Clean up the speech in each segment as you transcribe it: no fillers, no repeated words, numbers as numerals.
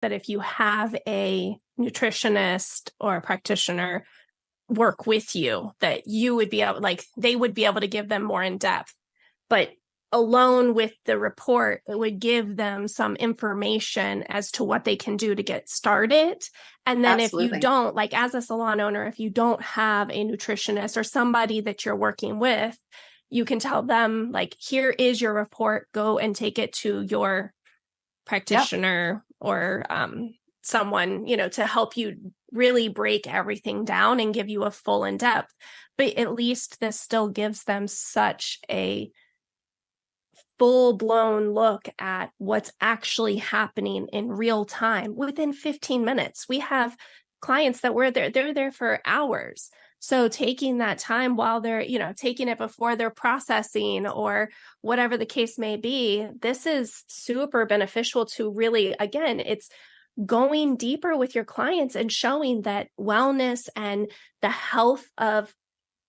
that if you have a nutritionist or a practitioner work with you, that you would be able, like, they would be able to give them more in depth. But alone with the report, it would give them some information as to what they can do to get started. And then Absolutely. If you don't, like as a salon owner, if you don't have a nutritionist or somebody that you're working with, you can tell them, like, here is your report, go and take it to your practitioner or someone, to help you really break everything down and give you a full in depth. But at least this still gives them such a full-blown look at what's actually happening in real time within 15 minutes. We have clients that they're there for hours. So taking that time while they're, taking it before they're processing or whatever the case may be, this is super beneficial to really, again, it's going deeper with your clients and showing that wellness and the health of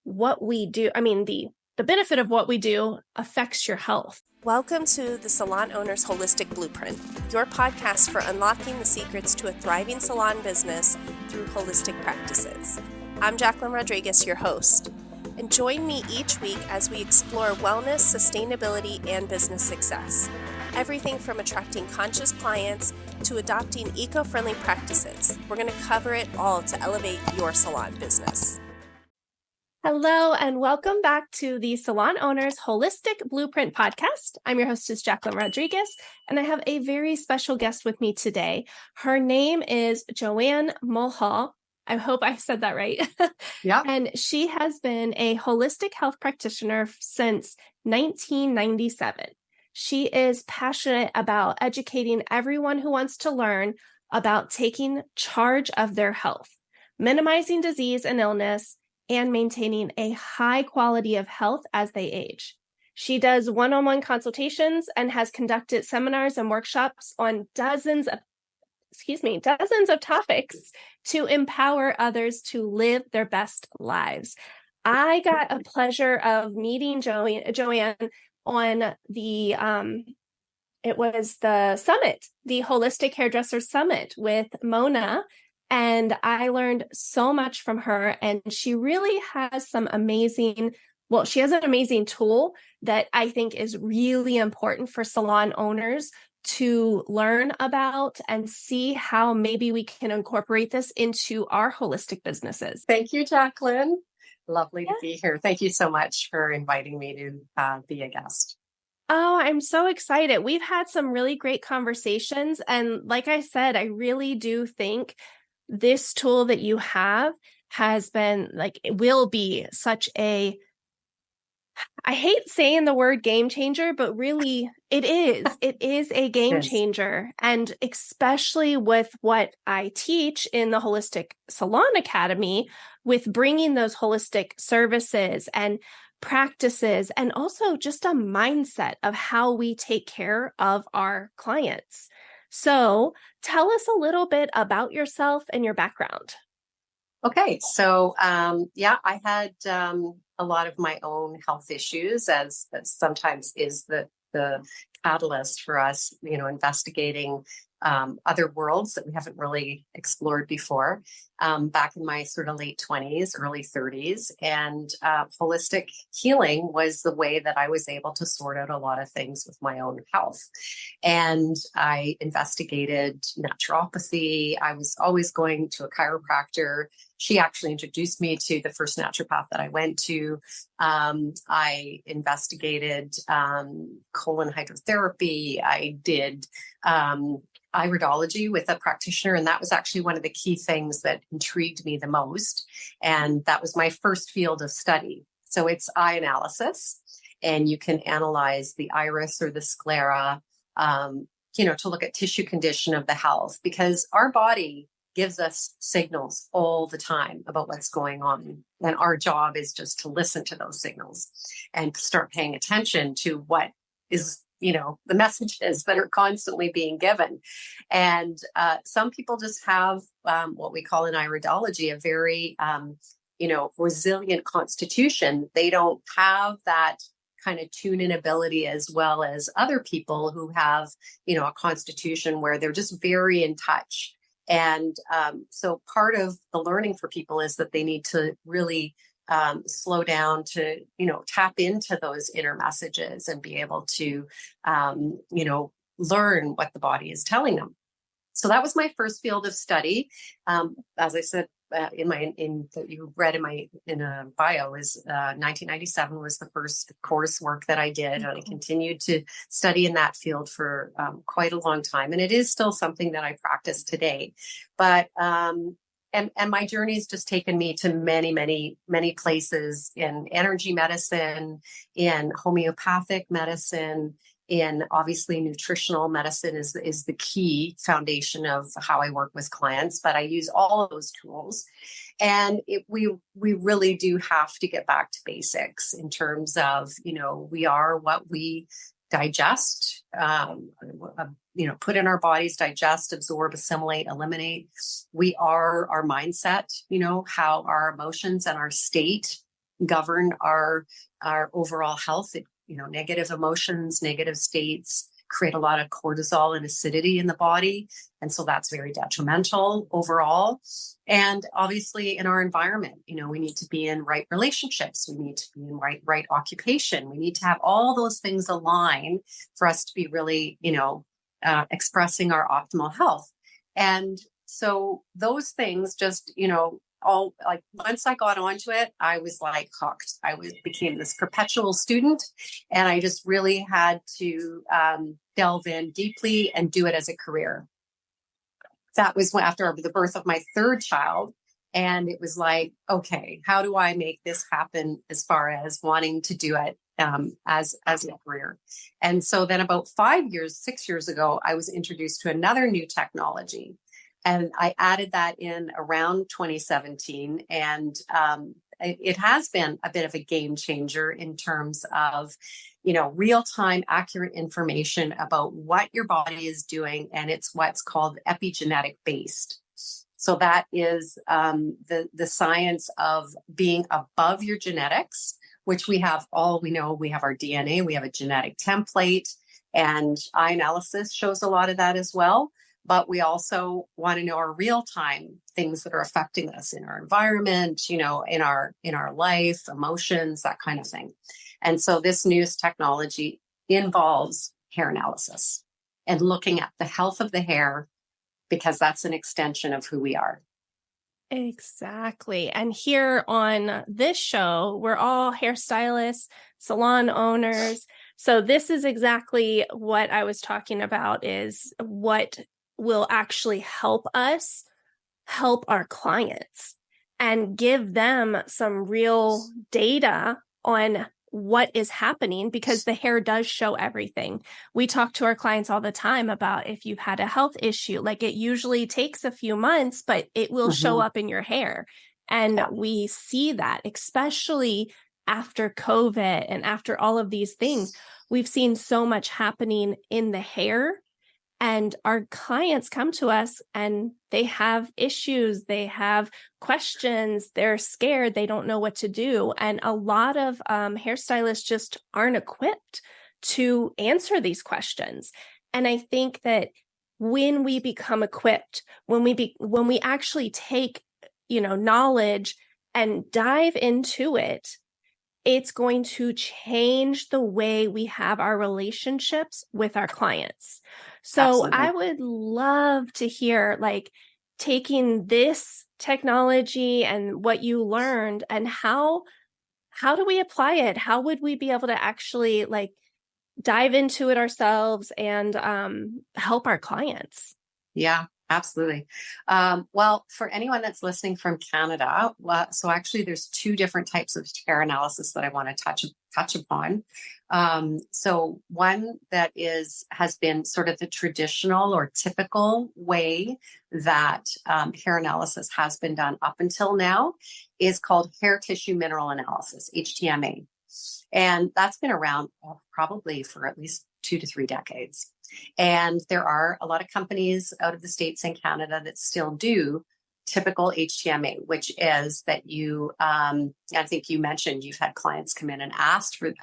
what we do, the benefit of what we do affects your health. Welcome to the Salon Owner's Holistic Blueprint, your podcast for unlocking the secrets to a thriving salon business through holistic practices. I'm Jacqueline Rodriguez, your host, and join me each week as we explore wellness, sustainability, and business success. Everything from attracting conscious clients to adopting eco-friendly practices. We're going to cover it all to elevate your salon business. Hello, and welcome back to the Salon Owner's Holistic Blueprint podcast. I'm your hostess, Jacqueline Rodriguez, and I have a very special guest with me today. Her name is Joanne Mulhall. I hope I said that right. Yeah. And she has been a holistic health practitioner since 1997. She is passionate about educating everyone who wants to learn about taking charge of their health, minimizing disease and illness, and maintaining a high quality of health as they age. She does one-on-one consultations and has conducted seminars and workshops on dozens of topics to empower others to live their best lives. I got a pleasure of meeting Joanne on the, it was the summit, the Holistic Hairdresser Summit with Mona. And I learned so much from her, and she really has she has an amazing tool that I think is really important for salon owners to learn about and see how maybe we can incorporate this into our holistic businesses. Thank you, Jacqueline. Lovely to be here. Thank you so much for inviting me to be a guest. Oh, I'm so excited. We've had some really great conversations. And like I said, I really do think this tool that you have has been it will be such a, I hate saying the word game changer, but really it is a game changer. And especially with what I teach in the Holistic Salon Academy, with bringing those holistic services and practices, and also just a mindset of how we take care of our clients. So tell us a little bit about yourself and your background. Okay. So, I had a lot of my own health issues, as sometimes is the catalyst for us, investigating other worlds that we haven't really explored before, back in my sort of late 20s, early 30s. And holistic healing was the way that I was able to sort out a lot of things with my own health. And I investigated naturopathy. I was always going to a chiropractor. She actually introduced me to the first naturopath that I went to. I investigated colon hydrotherapy. I did iridology with a practitioner, and that was actually one of the key things that intrigued me the most. And that was my first field of study. So it's eye analysis, and you can analyze the iris or the sclera, to look at tissue condition of the health, because our body gives us signals all the time about what's going on. And our job is just to listen to those signals and start paying attention to what is, the messages that are constantly being given. And some people just have what we call in iridology a very, resilient constitution. They don't have that kind of tune in ability, as well as other people who have, a constitution where they're just very in touch. And so part of the learning for people is that they need to really slow down to, tap into those inner messages and be able to, learn what the body is telling them. So that was my first field of study. As I said, that you read in a bio, is 1997 was the first coursework that I did, and I continued to study in that field for quite a long time, and it is still something that I practice today. But and my journey has just taken me to many, many, many places in energy medicine, in homeopathic medicine. In obviously nutritional medicine is the key foundation of how I work with clients, but I use all of those tools. And we really do have to get back to basics in terms of, we are what we digest, put in our bodies, digest, absorb, assimilate, eliminate. We are our mindset, how our emotions and our state govern our overall health. Negative emotions, negative states create a lot of cortisol and acidity in the body. And so that's very detrimental overall. And obviously in our environment, we need to be in right relationships. We need to be in right occupation. We need to have all those things align for us to be really, expressing our optimal health. And so those things just, all like once I got onto it, I was like hooked. Became this perpetual student, and I just really had to delve in deeply and do it as a career. That was after the birth of my third child, and it was like, okay, how do I make this happen as far as wanting to do it as a career? And so then about 6 years ago, I was introduced to another new technology. And I added that in around 2017. And it has been a bit of a game changer in terms of, real-time accurate information about what your body is doing. And it's what's called epigenetic based. So that is the science of being above your genetics, which we have we have our DNA, we have a genetic template, and eye analysis shows a lot of that as well. But we also want to know our real-time things that are affecting us in our environment, in our life, emotions, that kind of thing. And so this newest technology involves hair analysis and looking at the health of the hair, because that's an extension of who we are. Exactly. And here on this show, we're all hairstylists, salon owners. So this is exactly what I was talking about, is what will actually help us help our clients and give them some real data on what is happening, because the hair does show everything. We talk to our clients all the time about if you've had a health issue, like it usually takes a few months, but it will show up in your hair. And we see that, especially after COVID and after all of these things, we've seen so much happening in the hair. And our clients come to us and they have issues, they have questions, they're scared, they don't know what to do. And a lot of hairstylists just aren't equipped to answer these questions. And I think that when we become equipped, when we actually take, knowledge and dive into it, it's going to change the way we have our relationships with our clients. So absolutely. I would love to hear, taking this technology and what you learned, and how do we apply it? How would we be able to actually dive into it ourselves and help our clients? Yeah. Absolutely. Well, for anyone that's listening from Canada, so actually there's two different types of hair analysis that I want to touch upon. So one that has been sort of the traditional or typical way that hair analysis has been done up until now is called hair tissue mineral analysis, HTMA. And that's been around probably for at least 2 to 3 decades. And there are a lot of companies out of the States and Canada that still do typical HTMA, which is that you, I think you mentioned you've had clients come in and ask to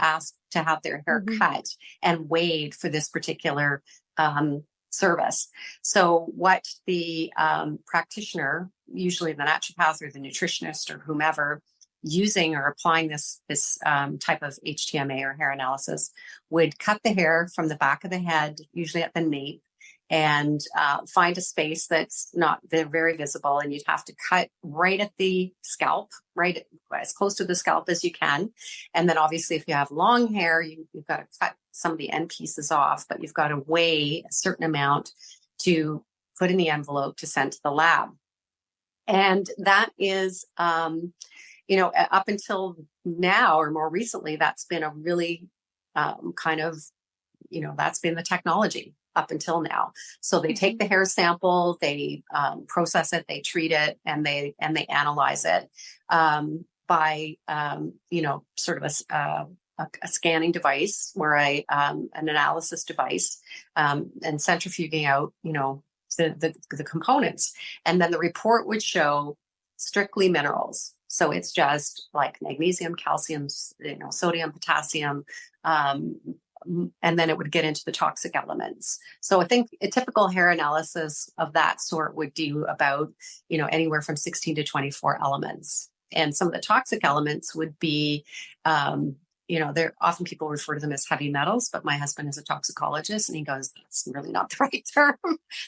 have their hair cut and weighed for this particular service. So what the practitioner, usually the naturopath or the nutritionist or whomever, using or applying this type of HTMA or hair analysis, would cut the hair from the back of the head, usually at the nape, and find a space that's not very visible. And you'd have to cut right at the scalp, right as close to the scalp as you can. And then obviously, if you have long hair, you've got to cut some of the end pieces off, but you've got to weigh a certain amount to put in the envelope to send to the lab. And that is, up until now or more recently, that's been a really that's been the technology up until now. So they take the hair sample, they process it, they treat it, and they analyze it by sort of a scanning device or an analysis device, and centrifuging out the components, and then the report would show strictly minerals. So it's just like magnesium, calcium, sodium, potassium, and then it would get into the toxic elements. So I think a typical hair analysis of that sort would do about, anywhere from 16 to 24 elements. And some of the toxic elements would be, there often people refer to them as heavy metals, but my husband is a toxicologist and he goes, that's really not the right term.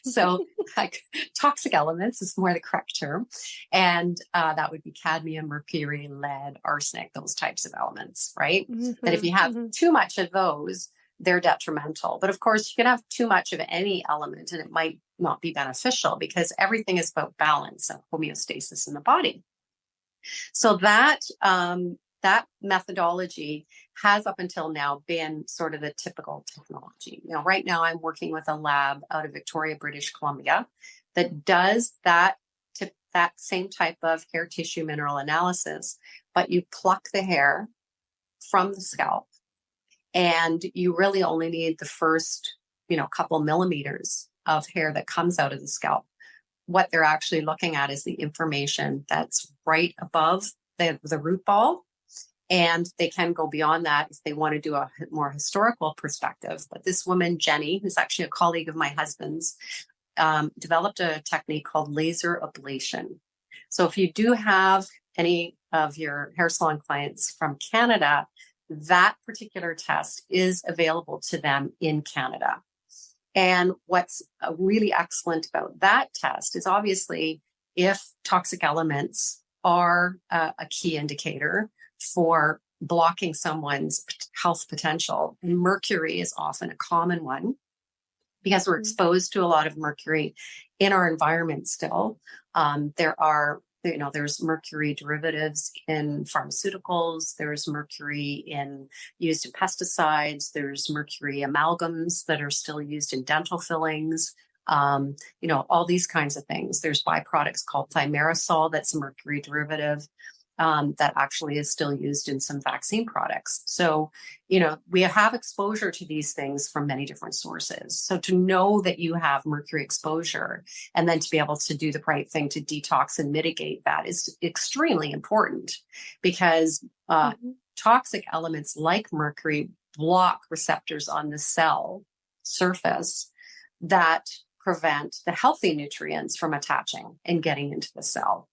So like toxic elements is more the correct term. And that would be cadmium, mercury, lead, arsenic, those types of elements, right? That if you have too much of those, they're detrimental. But of course, you can have too much of any element and it might not be beneficial, because everything is about balance and homeostasis in the body. So that methodology has up until now been sort of the typical technology. Right now I'm working with a lab out of Victoria, British Columbia, that does that same type of hair tissue mineral analysis, but you pluck the hair from the scalp and you really only need the first, couple millimeters of hair that comes out of the scalp. What they're actually looking at is the information that's right above the root ball. And they can go beyond that if they want to do a more historical perspective. But this woman, Jenny, who's actually a colleague of my husband's, developed a technique called laser ablation. So if you do have any of your hair salon clients from Canada, that particular test is available to them in Canada. And what's really excellent about that test is obviously if toxic elements are a key indicator for blocking someone's health potential. And mercury is often a common one because we're exposed to a lot of mercury in our environment still. There's mercury derivatives in pharmaceuticals. There's mercury used in pesticides. There's mercury amalgams that are still used in dental fillings. All these kinds of things. There's byproducts called thimerosal that's a mercury derivative. That actually is still used in some vaccine products. So, we have exposure to these things from many different sources. So to know that you have mercury exposure and then to be able to do the right thing to detox and mitigate that is extremely important, because toxic elements like mercury block receptors on the cell surface that prevent the healthy nutrients from attaching and getting into the cell.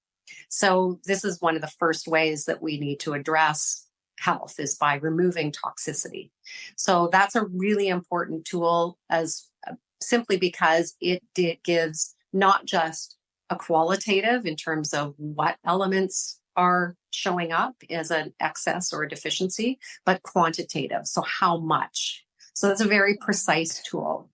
So this is one of the first ways that we need to address health, is by removing toxicity. So that's a really important tool, as simply because it gives not just a qualitative in terms of what elements are showing up as an excess or a deficiency, but quantitative. So how much? So that's a very precise tool.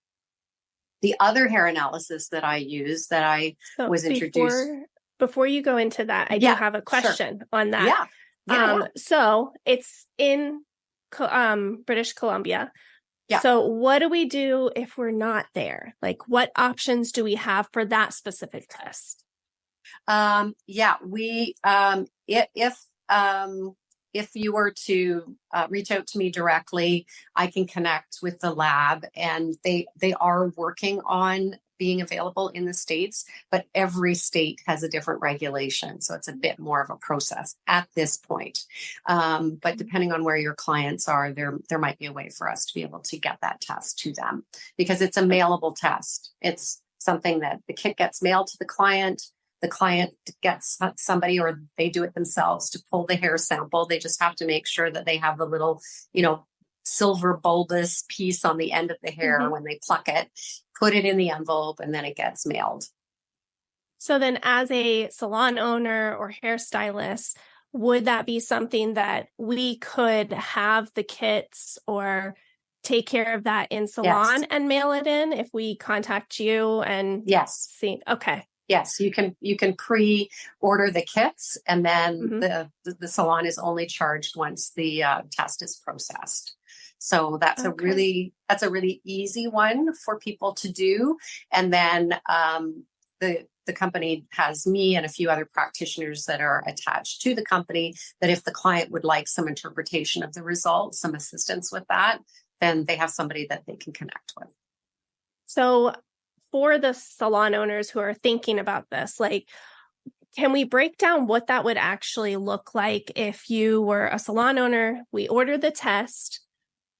The other hair analysis that I use that I was introduced. Before you go into that, I do have a question on that. Yeah. So it's in British Columbia. Yeah. So what do we do if we're not there? Like, what options do we have for that specific test? If you were to reach out to me directly, I can connect with the lab, and they are working on being available in the States, but every state has a different regulation. So it's a bit more of a process at this point. But depending on where your clients are, there might be a way for us to be able to get that test to them, because it's a mailable test. It's something that the kit gets mailed to the client. The client gets somebody, or they do it themselves, to pull the hair sample. They just have to make sure that they have the little, silver bulbous piece on the end of the hair when they pluck it, put it in the envelope, and then it gets mailed. So then, as a salon owner or hairstylist, would that be something that we could have the kits or take care of that in salon and mail it in if we contact you and see? Okay. Yes, you can pre-order the kits, and then the salon is only charged once the test is processed. So that's a really easy one for people to do. And then the company has me and a few other practitioners that are attached to the company, that if the client would like some interpretation of the results, some assistance with that, then they have somebody that they can connect with. So for the salon owners who are thinking about this, can we break down what that would actually look like if you were a salon owner? We order the test,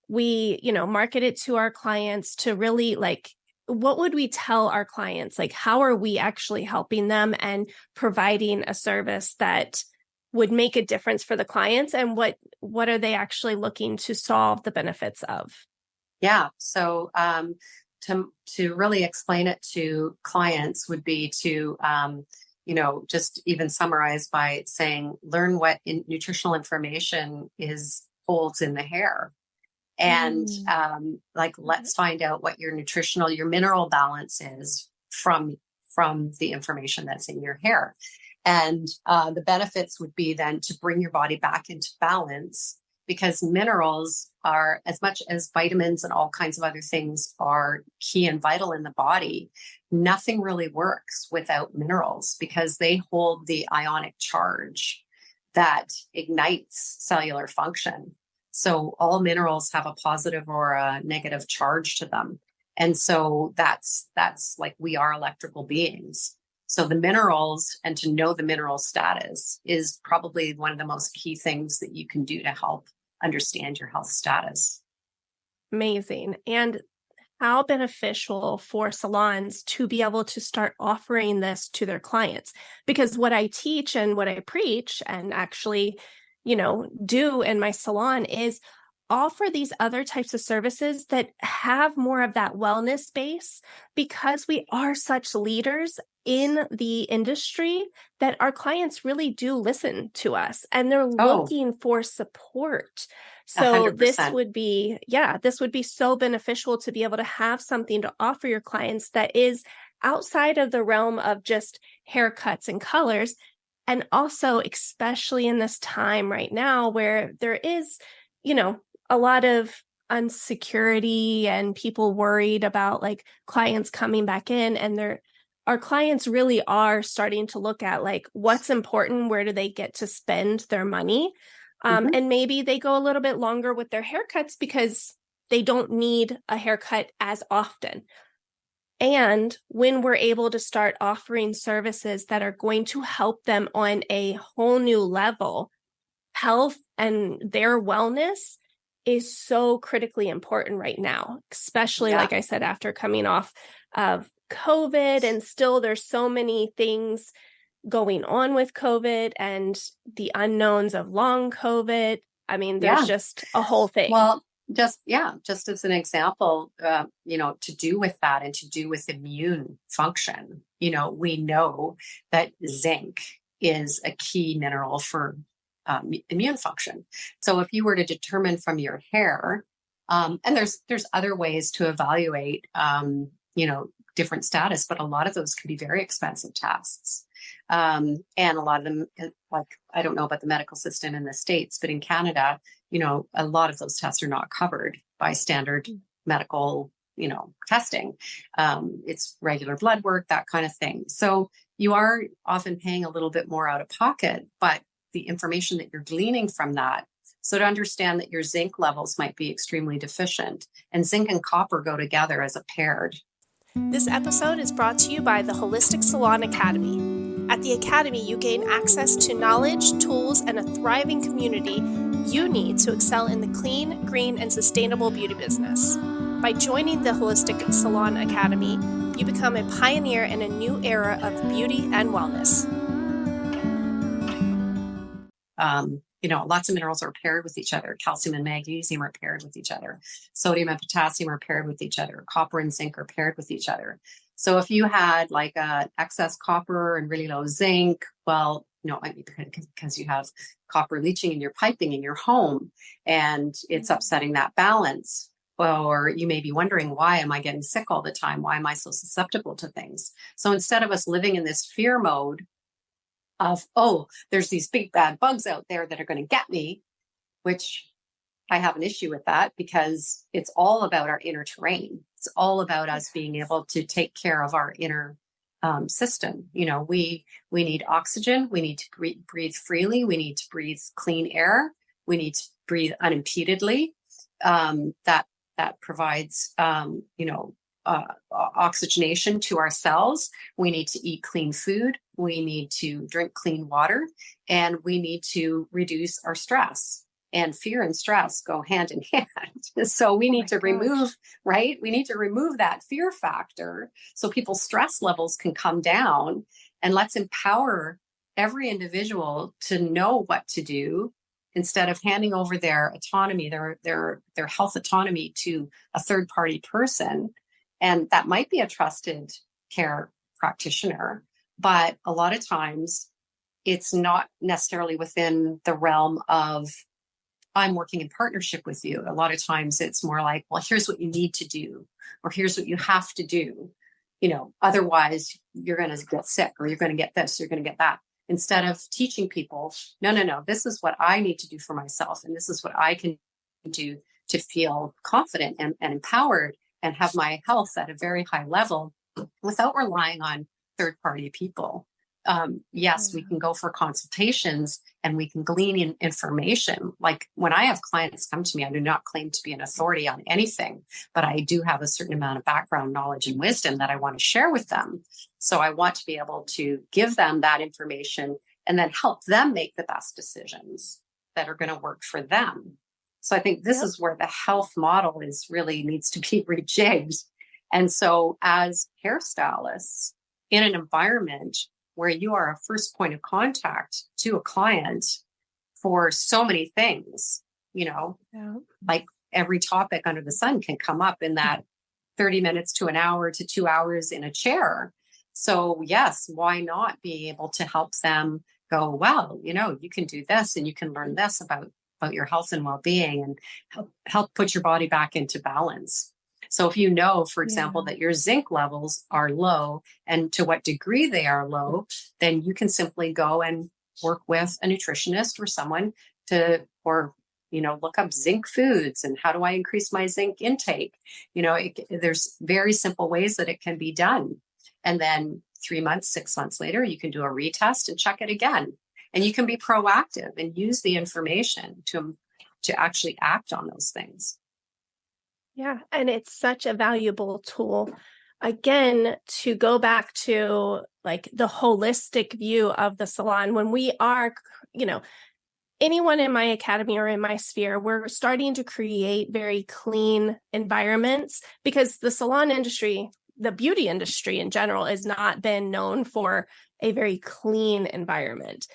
we, market it to our clients to really what would we tell our clients? How are we actually helping them and providing a service that would make a difference for the clients? And what are they actually looking to solve the benefits of? Yeah. So, to really explain it to clients would be to, just even summarize by saying, learn what nutritional information holds in the hair. And let's find out what your mineral balance is from the information that's in your hair. And the benefits would be then to bring your body back into balance, because minerals are, as much as vitamins and all kinds of other things are key and vital in the body, nothing really works without minerals, because they hold the ionic charge that ignites cellular function. So all minerals have a positive or a negative charge to them. And so that's like, we are electrical beings. So the minerals, and to know the mineral status, is probably one of the most key things that you can do to help understand your health status. Amazing. And how beneficial for salons to be able to start offering this to their clients. Because what I teach and what I preach and actually, do in my salon is offer these other types of services that have more of that wellness base, because we are such leaders in the industry that our clients really do listen to us and they're looking for support. So 100%. this would be so beneficial to be able to have something to offer your clients that is outside of the realm of just haircuts and colors. And also, especially in this time right now where there is, a lot of insecurity and people worried about clients coming back in, and our clients really are starting to look at what's important, where do they get to spend their money? And maybe they go a little bit longer with their haircuts because they don't need a haircut as often. And when we're able to start offering services that are going to help them on a whole new level, health and their wellness is so critically important right now, especially, like I said, after coming off of COVID, and still there's so many things going on with COVID and the unknowns of long COVID. I mean, there's just a whole thing. Well, just as an example, to do with that and to do with immune function, we know that zinc is a key mineral for immune function. So if you were to determine from your hair, and there's other ways to evaluate, different status, but a lot of those can be very expensive tests. And a lot of them, I don't know about the medical system in the States, but in Canada, a lot of those tests are not covered by standard medical, testing. It's regular blood work, that kind of thing. So you are often paying a little bit more out of pocket, but the information that you're gleaning from that. So to understand that your zinc levels might be extremely deficient, and zinc and copper go together as a paired. This episode is brought to you by the Holistic Salon Academy. At the Academy, you gain access to knowledge, tools, and a thriving community you need to excel in the clean, green, and sustainable beauty business. By joining the Holistic Salon Academy, you become a pioneer in a new era of beauty and wellness. Lots of minerals are paired with each other. Calcium and magnesium are paired with each other. Sodium and potassium are paired with each other. Copper and zinc are paired with each other. So if you had like excess copper and really low zinc, well, because you have copper leaching in your piping in your home and it's upsetting that balance. Or you may be wondering, why am I getting sick all the time? Why am I so susceptible to things? So instead of us living in this fear mode of, oh, there's these big bad bugs out there that are going to get me, which I have an issue with that because it's all about our inner terrain. It's all about us being able to take care of our inner system. We need oxygen. We need to breathe freely. We need to breathe clean air. We need to breathe unimpededly. That provides, oxygenation to our cells. We need to eat clean food. We need to drink clean water, and we need to reduce our stress. And fear and stress go hand in hand. So we need to remove, right? We need to remove that fear factor so people's stress levels can come down, and let's empower every individual to know what to do instead of handing over their autonomy, their health autonomy to a third party person. And that might be a trusted care practitioner, but a lot of times it's not necessarily within the realm of, I'm working in partnership with you. A lot of times it's more like, well, here's what you need to do, or here's what you have to do. Otherwise you're going to get sick, or you're going to get this, you're going to get that. Instead of teaching people, no, this is what I need to do for myself. And this is what I can do to feel confident and empowered and have my health at a very high level without relying on third-party people. Yes, we can go for consultations and we can glean in information. Like when I have clients come to me, I do not claim to be an authority on anything, but I do have a certain amount of background knowledge and wisdom that I want to share with them. So I want to be able to give them that information and then help them make the best decisions that are going to work for them. So I think this is where the health model needs to be rejigged. And so as hairstylists in an environment where you are a first point of contact to a client for so many things, like every topic under the sun can come up in that 30 minutes to an hour to 2 hours in a chair. So yes, why not be able to help them go, well, you can do this and you can learn this about your health and well-being and help put your body back into balance. So if you know, for example, that your zinc levels are low and to what degree they are low, then you can simply go and work with a nutritionist or someone look up zinc foods and how do I increase my zinc intake? There's very simple ways that it can be done. And then 3 months, 6 months later, you can do a retest and check it again. And you can be proactive and use the information to actually act on those things. Yeah, and it's such a valuable tool. Again, to go back to like the holistic view of the salon, when we are, anyone in my academy or in my sphere, we're starting to create very clean environments because the salon industry, the beauty industry in general, has not been known for a very clean environment.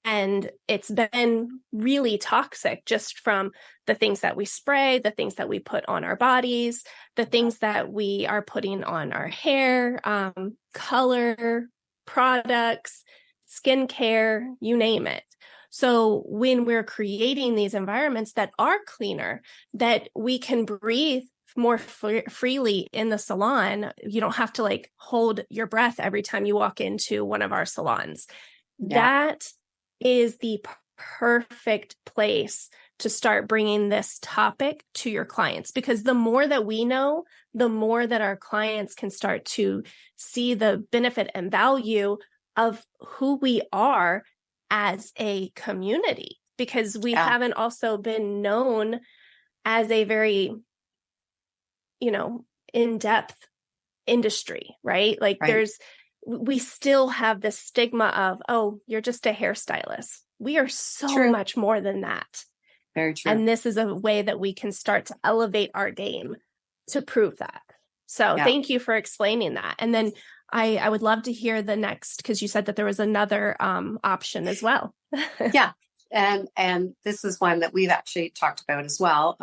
And it's been really toxic just from the things that we spray, the things that we put on our bodies, the things that we are putting on our hair, color, products, skincare, you name it. So when we're creating these environments that are cleaner, that we can breathe more freely in the salon, you don't have to hold your breath every time you walk into one of our salons. Yeah. That is the perfect place to start bringing this topic to your clients, because the more that we know, the more that our clients can start to see the benefit and value of who we are as a community, because we haven't also been known as a very, in-depth industry, right? Like Right. we still have this stigma of, oh, you're just a hairstylist. We are so True. much more than that. Very true. And this is a way that we can start to elevate our game to prove that. So Yeah. thank you for explaining that. And then I would love to hear the next, because you said that there was another option as well. Yeah. And this is one that we've actually talked about as well,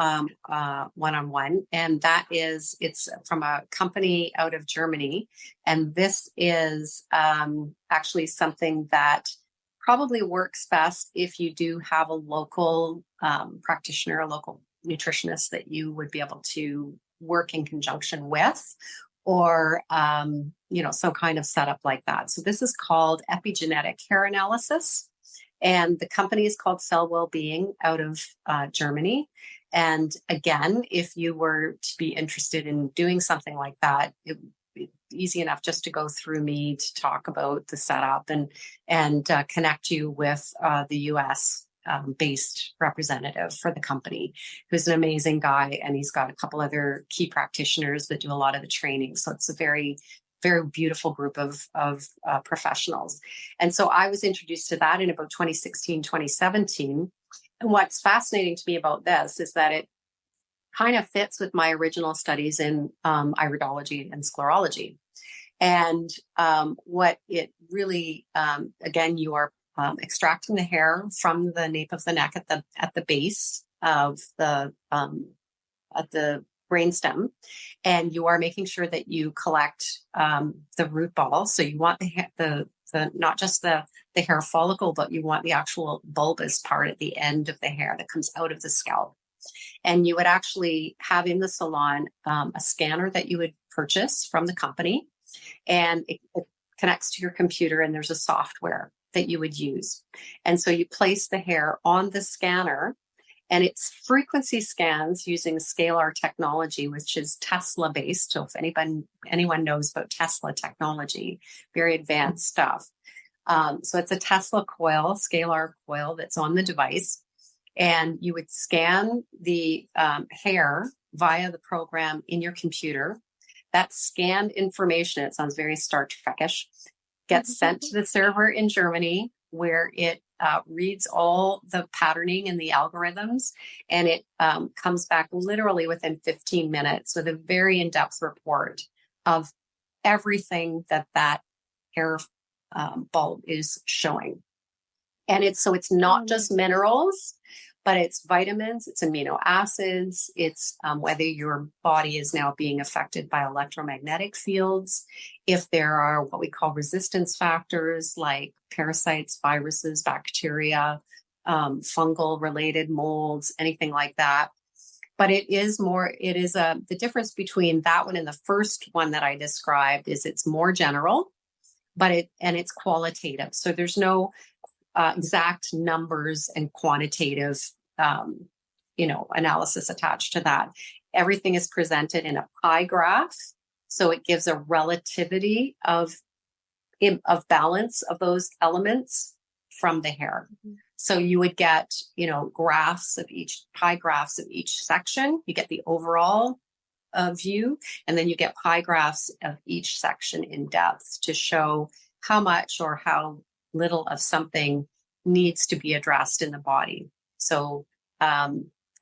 one-on-one. And that is, it's from a company out of Germany. And this is actually something that probably works best if you do have a local practitioner, a local nutritionist that you would be able to work in conjunction with, or some kind of setup like that. So this is called epigenetic hair analysis. And the company is called Cell Wellbeing out of Germany. And again, if you were to be interested in doing something like that, it would be easy enough just to go through me to talk about the setup and connect you with the US based representative for the company, who's an amazing guy. And he's got a couple other key practitioners that do a lot of the training. So it's a very beautiful group of professionals. And so I was introduced to that in about 2016, 2017. And what's fascinating to me about this is that it kind of fits with my original studies in iridology and sclerology. And what it really, again, you are extracting the hair from the nape of the neck at the base of at the brainstem, and you are making sure that you collect the root ball. So you want the not just the hair follicle, but you want the actual bulbous part at the end of the hair that comes out of the scalp. And you would actually have in the salon a scanner that you would purchase from the company, and it connects to your computer, and there's a software that you would use. And so you place the hair on the scanner, and it's frequency scans using scalar technology, which is Tesla based. So if anyone knows about Tesla technology, very advanced stuff. So it's a Tesla coil, scalar coil that's on the device. And you would scan the hair via the program in your computer. That scanned information, it sounds very Star Trek-ish, gets sent to the server in Germany, where it reads all the patterning and the algorithms, and it comes back literally within 15 minutes with a very in-depth report of everything that hair bulb is showing. And it's not just minerals, but it's vitamins, it's amino acids, it's whether your body is now being affected by electromagnetic fields, if there are what we call resistance factors like parasites, viruses, bacteria, fungal related molds, anything like that. But the difference between that one and the first one that I described is it's more general, but it's qualitative. So there's no exact numbers and quantitative, analysis attached to that. Everything is presented in a pie graph, so it gives a relativity of balance of those elements from the hair. Mm-hmm. So you would get, pie graphs of each section. You get the overall view, and then you get pie graphs of each section in depth to show how much or how little of something needs to be addressed in the body. So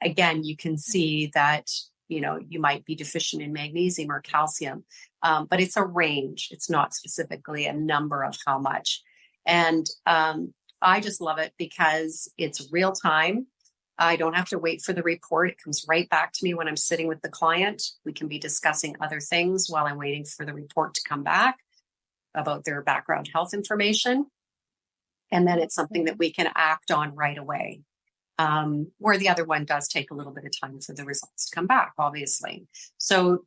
again, you can see that, you might be deficient in magnesium or calcium, but it's a range. It's not specifically a number of how much. And I just love it because it's real time. I don't have to wait for the report. It comes right back to me when I'm sitting with the client. We can be discussing other things while I'm waiting for the report to come back about their background health information. And then it's something that we can act on right away. Where the other one does take a little bit of time for the results to come back, obviously. So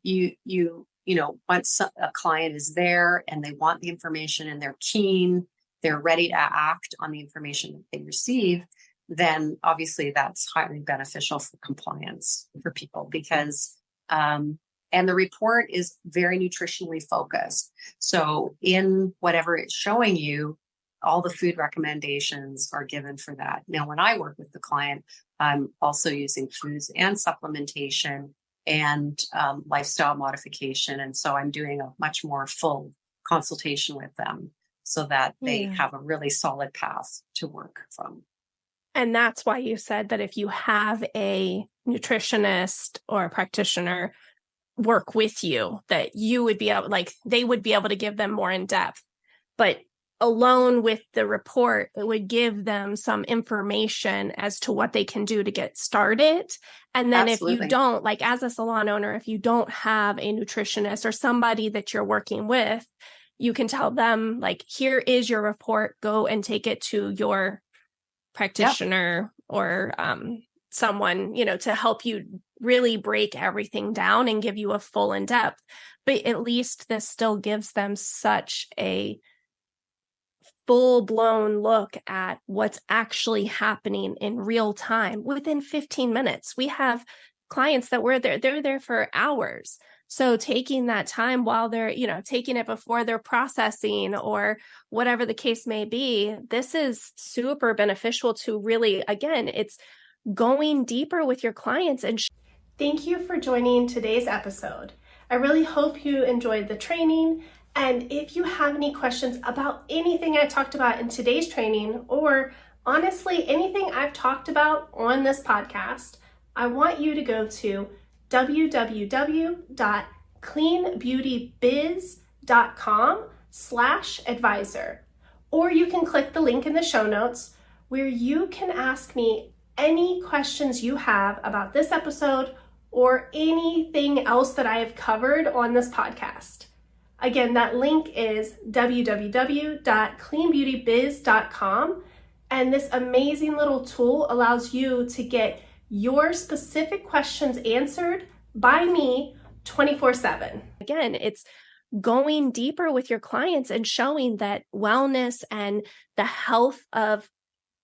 once a client is there and they want the information and they're keen, they're ready to act on the information that they receive, then obviously that's highly beneficial for compliance for people because, and the report is very nutritionally focused. So in whatever it's showing you, all the food recommendations are given for that. Now, when I work with the client, I'm also using foods and supplementation and lifestyle modification. And so I'm doing a much more full consultation with them so that they have a really solid path to work from. And that's why you said that if you have a nutritionist or a practitioner work with you, that you would be able, like, they would be able to give them more in depth. But alone with the report, it would give them some information as to what they can do to get started. And then if you don't, like as a salon owner, if you don't have a nutritionist or somebody that you're working with, you can tell them, like, here is your report, go and take it to your practitioner or someone, to help you really break everything down and give you a full in depth. But at least this still gives them such a full-blown look at what's actually happening in real time within 15 minutes. We have clients that they're there for hours. So taking that time while they're, taking it before they're processing or whatever the case may be, this is super beneficial to really, again, it's going deeper with your clients. And thank you for joining today's episode. I really hope you enjoyed the training. And if you have any questions about anything I talked about in today's training, or honestly, anything I've talked about on this podcast, I want you to go to www.cleanbeautybiz.com/advisor. Or you can click the link in the show notes where you can ask me any questions you have about this episode or anything else that I have covered on this podcast. Again, that link is www.cleanbeautybiz.com. And this amazing little tool allows you to get your specific questions answered by me 24/7. Again, it's going deeper with your clients and showing that wellness and the health of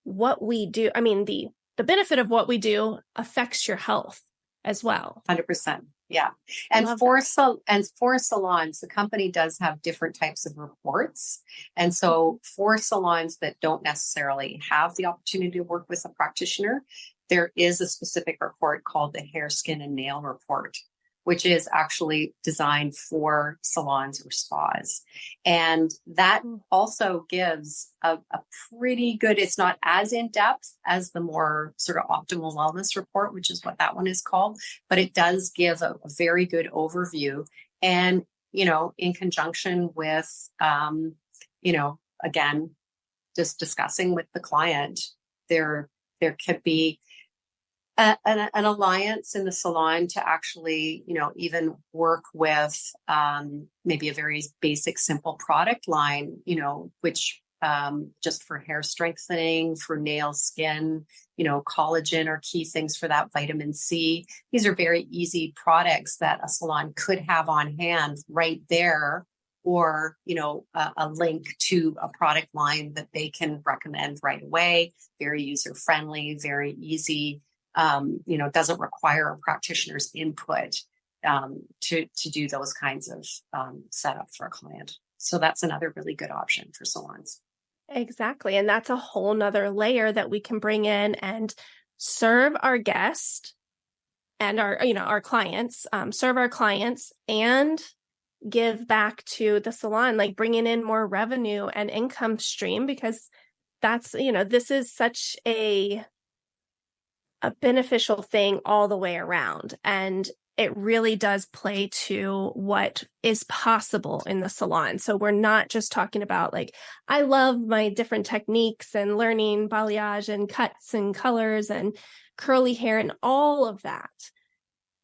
what we do, the benefit of what we do affects your health as well. 100%. Yeah. And for salons, the company does have different types of reports. And so for salons that don't necessarily have the opportunity to work with a practitioner, there is a specific report called the hair, skin, and nail report, which is actually designed for salons or spas. And that also gives a pretty good, it's not as in depth as the more sort of optimal wellness report, which is what that one is called, but it does give a very good overview. And, in conjunction with, again, just discussing with the client, there could be an alliance in the salon to actually, even work with maybe a very basic, simple product line, which just for hair strengthening, for nail, skin, collagen are key things for that, vitamin C. These are very easy products that a salon could have on hand right there, or, a link to a product line that they can recommend right away. Very user-friendly, very easy. Doesn't require a practitioner's input to do those kinds of setup for a client. So that's another really good option for salons. Exactly. And that's a whole nother layer that we can bring in and serve our guest and our clients, serve our clients and give back to the salon, like bringing in more revenue and income stream, because that's, this is such a beneficial thing all the way around. And it really does play to what is possible in the salon. So we're not just talking about like, I love my different techniques and learning balayage and cuts and colors and curly hair and all of that.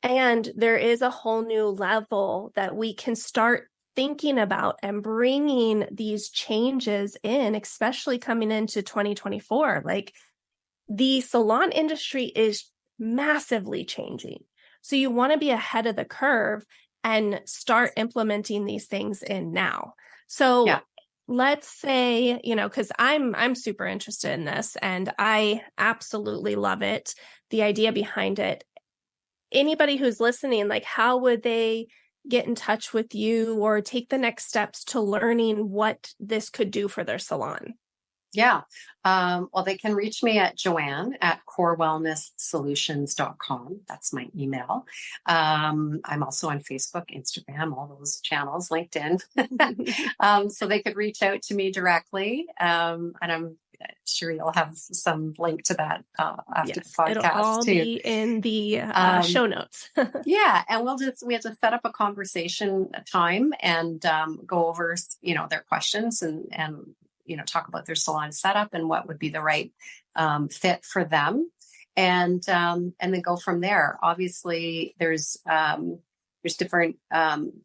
And there is a whole new level that we can start thinking about and bringing these changes in, especially coming into 2024. Like, the salon industry is massively changing. So you want to be ahead of the curve and start implementing these things in now. So let's say, because I'm super interested in this and I absolutely love it, the idea behind it. Anybody who's listening, like, how would they get in touch with you or take the next steps to learning what this could do for their salon? Yeah. Well, they can reach me at joanne@corewellnesssolutions.com. That's my email. I'm also on Facebook, Instagram, all those channels, LinkedIn. So they could reach out to me directly. And I'm sure you'll have some link to that after the Yes, it'll podcast all too. be in the show notes. Yeah, and we have to set up a conversation time and go over, their questions and talk about their salon setup and what would be the right fit for them, and then go from there. Obviously, there's different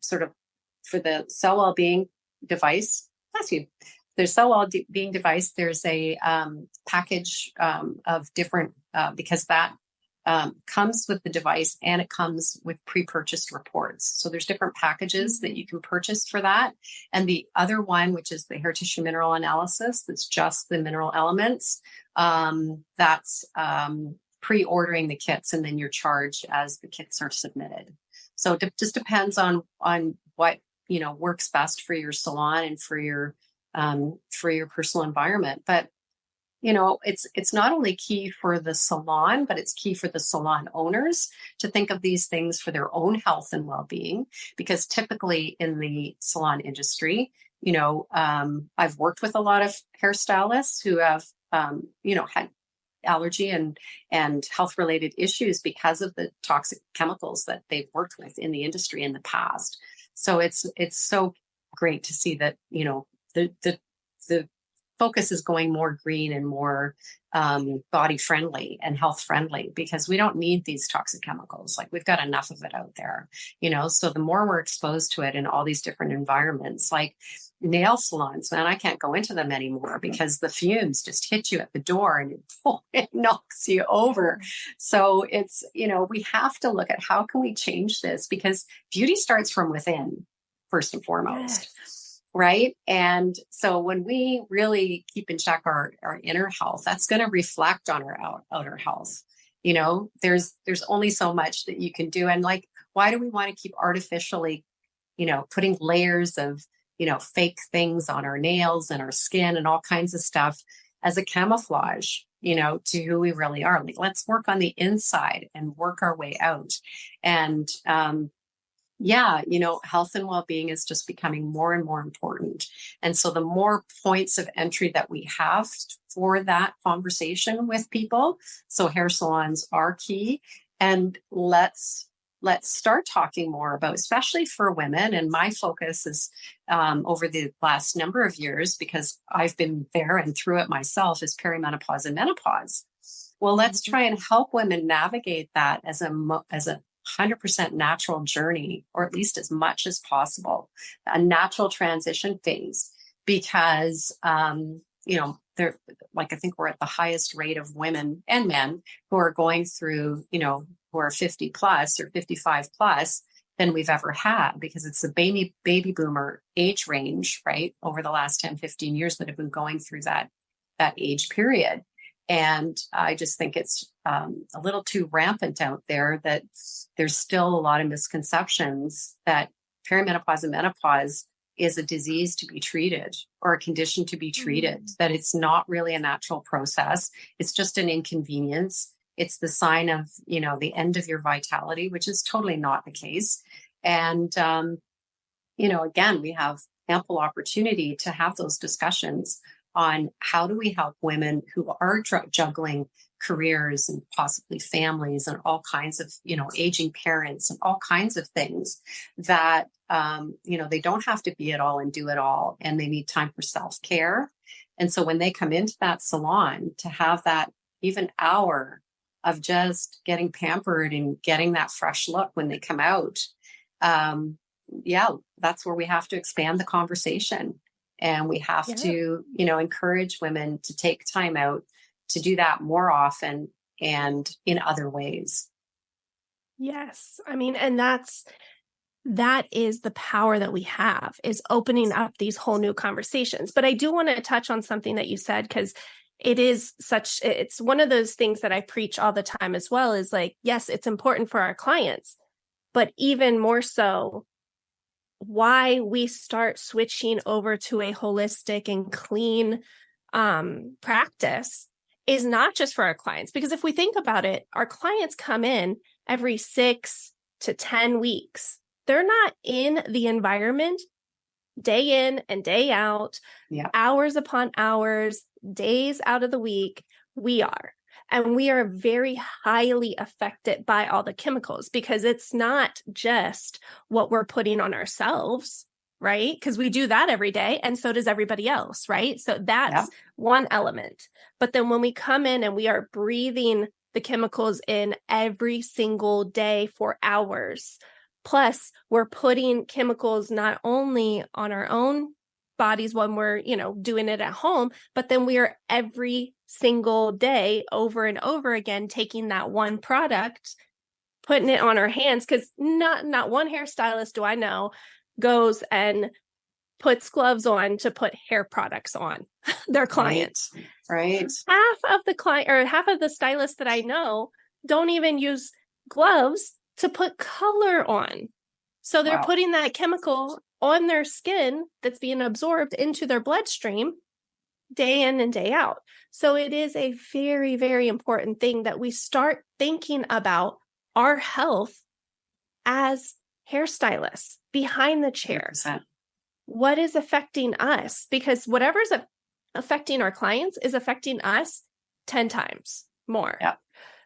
sort of for the cell well-being device. Bless you. There's cell well-being device. There's a package of different because that comes with the device and it comes with pre-purchased reports. So there's different packages that you can purchase for that. And the other one, which is the hair tissue mineral analysis, that's just the mineral elements, that's pre-ordering the kits and then you're charged as the kits are submitted. So it just depends on what works best for your salon and for your personal environment. But it's not only key for the salon, but it's key for the salon owners to think of these things for their own health and well-being, because typically in the salon industry, I've worked with a lot of hairstylists who have, had allergy and health related issues because of the toxic chemicals that they've worked with in the industry in the past. So it's so great to see that, the focus is going more green and more body friendly and health friendly, because we don't need these toxic chemicals. Like, we've got enough of it out there, so the more we're exposed to it in all these different environments, like nail salons, man, I can't go into them anymore because the fumes just hit you at the door and it knocks you over. So it's, we have to look at how can we change this, because beauty starts from within, first and foremost. Yes. Right. And so when we really keep in check our inner health, that's going to reflect on our outer health. There's only so much that you can do. And like, why do we want to keep artificially, putting layers of, fake things on our nails and our skin and all kinds of stuff as a camouflage, to who we really are? Like, let's work on the inside and work our way out. And, health and well-being is just becoming more and more important. And so the more points of entry that we have for that conversation with people, so hair salons are key. And let's start talking more about, especially for women. And my focus is over the last number of years, because I've been there and through it myself, is perimenopause and menopause. Well, let's try and help women navigate that as a 100% natural journey, or at least as much as possible, a natural transition phase, because, they're like, I think we're at the highest rate of women and men who are going through, who are 50 plus or 55 plus than we've ever had, because it's the baby boomer age range, right, over the last 10, 15 years that have been going through that age period. And I just think it's a little too rampant out there, that there's still a lot of misconceptions that perimenopause and menopause is a disease to be treated or a condition to be treated, that it's not really a natural process. It's just an inconvenience. It's the sign of, the end of your vitality, which is totally not the case. And, again, we have ample opportunity to have those discussions on how do we help women who are juggling careers and possibly families and all kinds of, aging parents and all kinds of things that, they don't have to be it all and do it all. And they need time for self-care. And so when they come into that salon, to have that even hour of just getting pampered and getting that fresh look when they come out, that's where we have to expand the conversation. And we have to, encourage women to take time out to do that more often and in other ways. Yes. I mean, and that is the power that we have, is opening up these whole new conversations. But I do want to touch on something that you said, because it's one of those things that I preach all the time as well, is like, yes, it's important for our clients, but even more so, why we start switching over to a holistic and clean practice is not just for our clients, because if we think about it, our clients come in every 6 to 10 weeks. They're not in the environment day in and day out, hours upon hours, days out of the week. We are. And we are very highly affected by all the chemicals, because it's not just what we're putting on ourselves, right? Because we do that every day, and so does everybody else, right? So that's one element. But then when we come in and we are breathing the chemicals in every single day for hours, plus we're putting chemicals not only on our own bodies when we're, doing it at home, but then we are every single day over and over again taking that one product, putting it on our hands, because not one hairstylist do I know goes and puts gloves on to put hair products on their clients. Right. Half of the stylists that I know don't even use gloves to put color on. So they're putting that chemical on their skin that's being absorbed into their bloodstream day in and day out. So it is a very, very important thing that we start thinking about our health as hairstylists behind the chair. 100%. What is affecting us? Because whatever's affecting our clients is affecting us 10 times more. Yeah.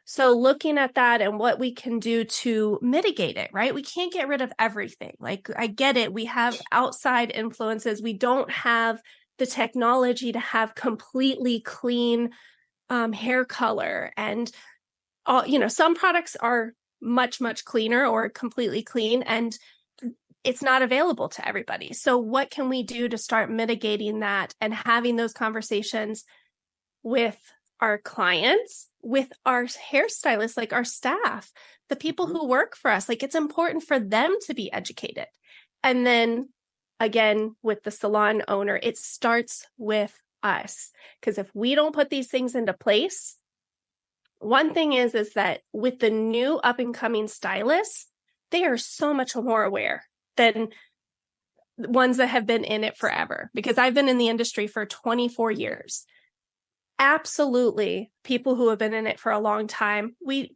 So looking at that and what we can do to mitigate it, right? We can't get rid of everything. Like, I get it. We have outside influences. We don't have the technology to have completely clean hair color. And, some products are much, much cleaner or completely clean, and it's not available to everybody. So what can we do to start mitigating that and having those conversations with our clients, with our hairstylists, like our staff, the people who work for us? Like, it's important for them to be educated. And then again, with the salon owner, it starts with us. Because if we don't put these things into place, one thing is that with the new up and coming stylists, they are so much more aware than ones that have been in it forever. Because I've been in the industry for 24 years. Absolutely, people who have been in it for a long time, we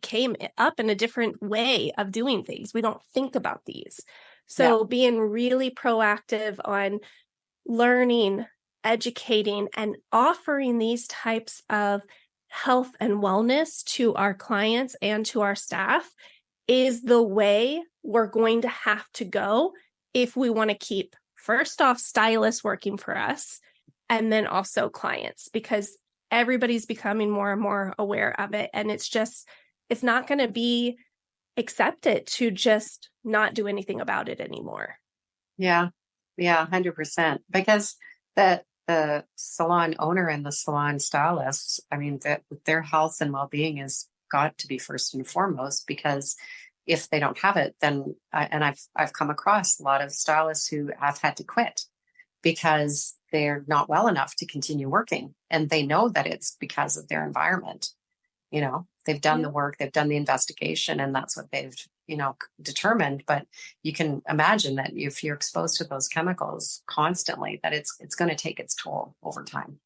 came up in a different way of doing things. We don't think about these. So being really proactive on learning, educating, and offering these types of health and wellness to our clients and to our staff is the way we're going to have to go if we want to keep, first off, stylists working for us, and then also clients, because everybody's becoming more and more aware of it. And it's not going to be accepted to just not do anything about it anymore. Yeah, 100%. Because the salon owner and the salon stylists, I mean, their health and well-being has got to be first and foremost, because if they don't have it, then, and I've come across a lot of stylists who have had to quit because they're not well enough to continue working. And they know that it's because of their environment. They've done the work, they've done the investigation, and that's what they've, determined. But you can imagine that if you're exposed to those chemicals constantly, that it's going to take its toll over time.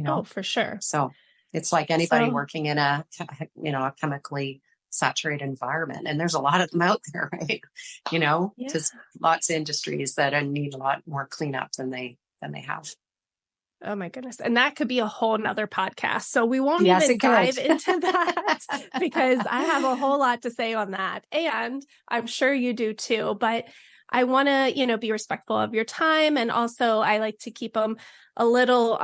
Oh, for sure. So it's like anybody working in a chemically saturated environment. And there's a lot of them out there, right? Just lots of industries that need a lot more cleanup than they have. Oh my goodness. And that could be a whole nother podcast. So we won't even dive into that because I have a whole lot to say on that. And I'm sure you do too, but I want to, be respectful of your time. And also I like to keep them a little,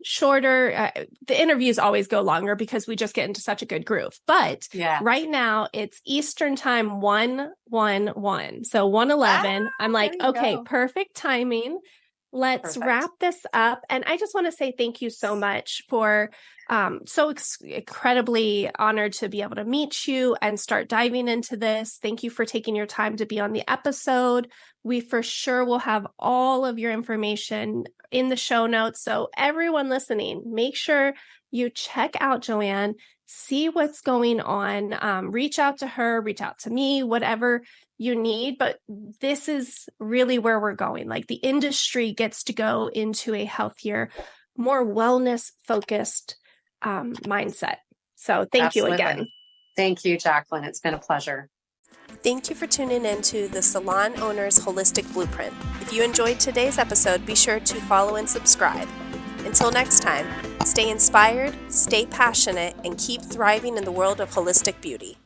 shorter. The interviews always go longer because we just get into such a good groove. But right now it's Eastern time 1:11. So 1:11. I'm like, okay, perfect timing. Let's wrap this up. And I just want to say thank you so much for incredibly honored to be able to meet you and start diving into this. Thank you for taking your time to be on the episode. We for sure will have all of your information in the show notes. So everyone listening, make sure you check out Joanne, see what's going on, reach out to her, reach out to me, whatever you need, but this is really where we're going. Like the industry gets to go into a healthier, more wellness focused mindset. So thank you again. Thank you, Jacqueline. It's been a pleasure. Thank you for tuning in to the Salon Owner's Holistic Blueprint. If you enjoyed today's episode, be sure to follow and subscribe. Until next time, stay inspired, stay passionate, and keep thriving in the world of holistic beauty.